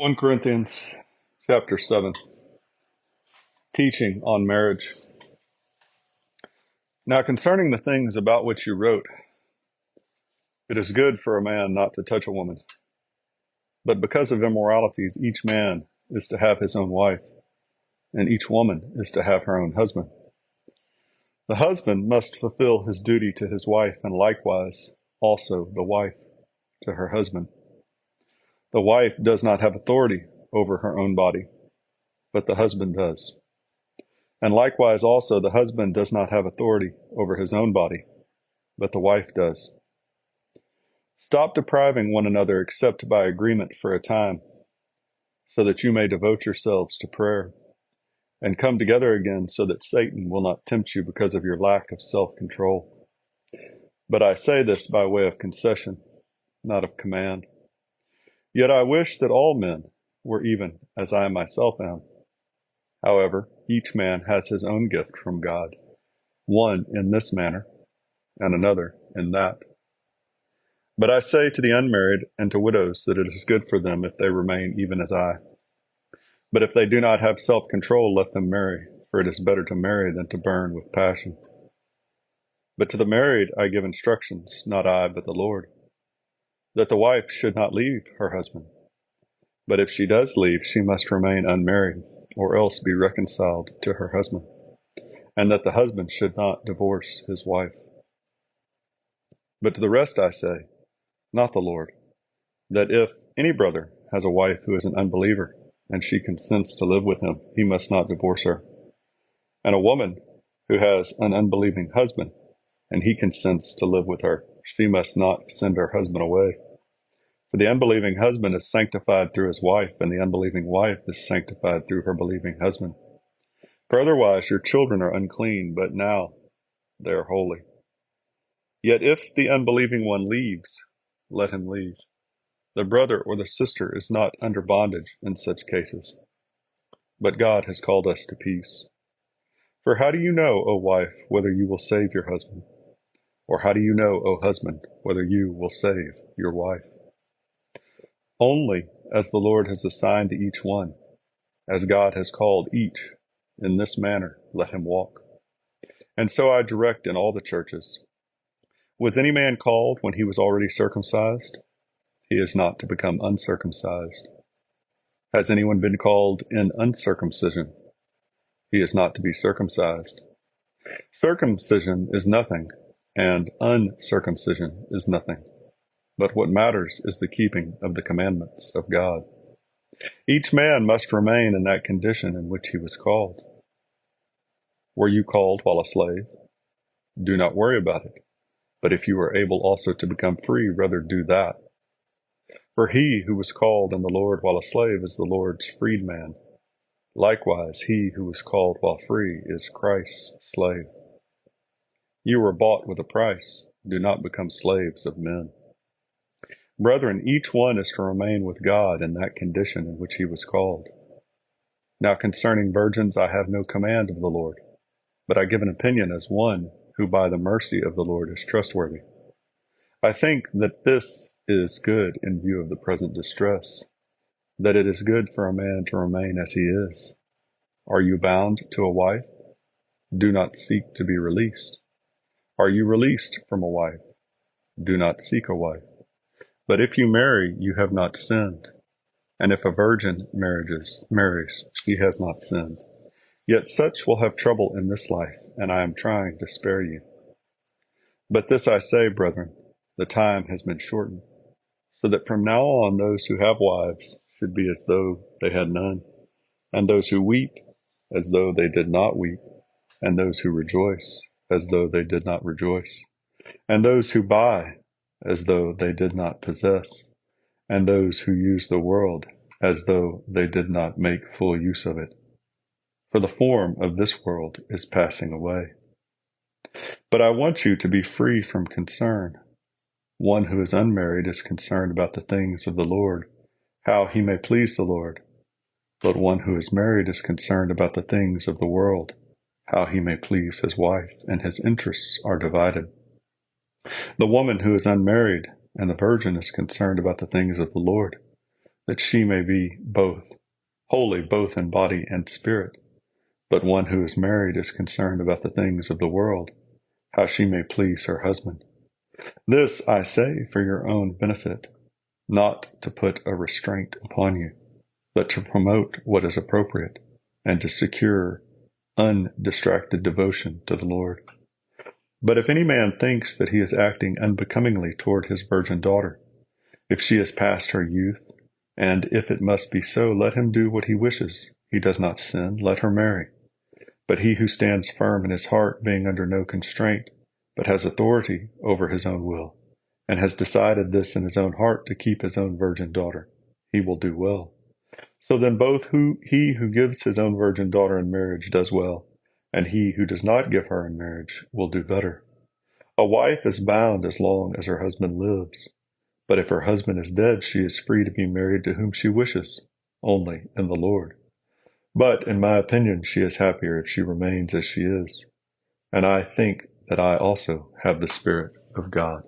1 Corinthians chapter 7, teaching on marriage. Now concerning the things about which you wrote, it is good for a man not to touch a woman. But because of immoralities, each man is to have his own wife, and each woman is to have her own husband. The husband must fulfill his duty to his wife, and likewise also the wife to her husband. The wife does not have authority over her own body, but the husband does. And likewise also the husband does not have authority over his own body, but the wife does. Stop depriving one another except by agreement for a time, so that you may devote yourselves to prayer, and come together again so that Satan will not tempt you because of your lack of self-control. But I say this by way of concession, not of command. Yet I wish that all men were even as I myself am. However, each man has his own gift from God, one in this manner, and another in that. But I say to the unmarried and to widows that it is good for them if they remain even as I. But if they do not have self-control, let them marry, for it is better to marry than to burn with passion. But to the married I give instructions, not I, but the Lord, that the wife should not leave her husband. But if she does leave, she must remain unmarried, or else be reconciled to her husband, and that the husband should not divorce his wife. But to the rest I say, not the Lord, that if any brother has a wife who is an unbeliever, and she consents to live with him, he must not divorce her. And a woman who has an unbelieving husband, and he consents to live with her, she must not send her husband away. For the unbelieving husband is sanctified through his wife, and the unbelieving wife is sanctified through her believing husband. For otherwise your children are unclean, but now they are holy. Yet if the unbelieving one leaves, let him leave. The brother or the sister is not under bondage in such cases. But God has called us to peace. For how do you know, O wife, whether you will save your husband? Or how do you know, O husband, whether you will save your wife? Only as the Lord has assigned to each one, as God has called each, in this manner let him walk. And so I direct in all the churches. Was any man called when he was already circumcised? He is not to become uncircumcised. Has anyone been called in uncircumcision? He is not to be circumcised. Circumcision is nothing, and uncircumcision is nothing. But what matters is the keeping of the commandments of God. Each man must remain in that condition in which he was called. Were you called while a slave? Do not worry about it. But if you are able also to become free, rather do that. For he who was called in the Lord while a slave is the Lord's freedman. Likewise, he who was called while free is Christ's slave. You were bought with a price. Do not become slaves of men. Brethren, each one is to remain with God in that condition in which he was called. Now concerning virgins I have no command of the Lord, but I give an opinion as one who by the mercy of the Lord is trustworthy. I think that this is good in view of the present distress, that it is good for a man to remain as he is. Are you bound to a wife? Do not seek to be released. Are you released from a wife? Do not seek a wife. But if you marry, you have not sinned. And if a virgin marries, she has not sinned. Yet such will have trouble in this life, and I am trying to spare you. But this I say, brethren, the time has been shortened, so that from now on those who have wives should be as though they had none, and those who weep as though they did not weep, and those who rejoice as though they did not rejoice, and those who buy as though they did not possess, and those who use the world as though they did not make full use of it. For the form of this world is passing away. But I want you to be free from concern. One who is unmarried is concerned about the things of the Lord, how he may please the Lord. But one who is married is concerned about the things of the world, how he may please his wife, and his interests are divided. The woman who is unmarried and the virgin is concerned about the things of the Lord. that she may be holy both in body and spirit. But one who is married is concerned about the things of the world, how she may please her husband. This I say for your own benefit, not to put a restraint upon you, but to promote what is appropriate, and to secure undistracted devotion to the Lord. But if any man thinks that he is acting unbecomingly toward his virgin daughter, if she is past her youth, and if it must be so, let him do what he wishes. He does not sin, let her marry. But he who stands firm in his heart, being under no constraint, but has authority over his own will, and has decided this in his own heart to keep his own virgin daughter, he will do well. So then both he who gives his own virgin daughter in marriage does well, and he who does not give her in marriage will do better. A wife is bound as long as her husband lives, but if her husband is dead, she is free to be married to whom she wishes, only in the Lord. But, in my opinion, she is happier if she remains as she is, and I think that I also have the Spirit of God.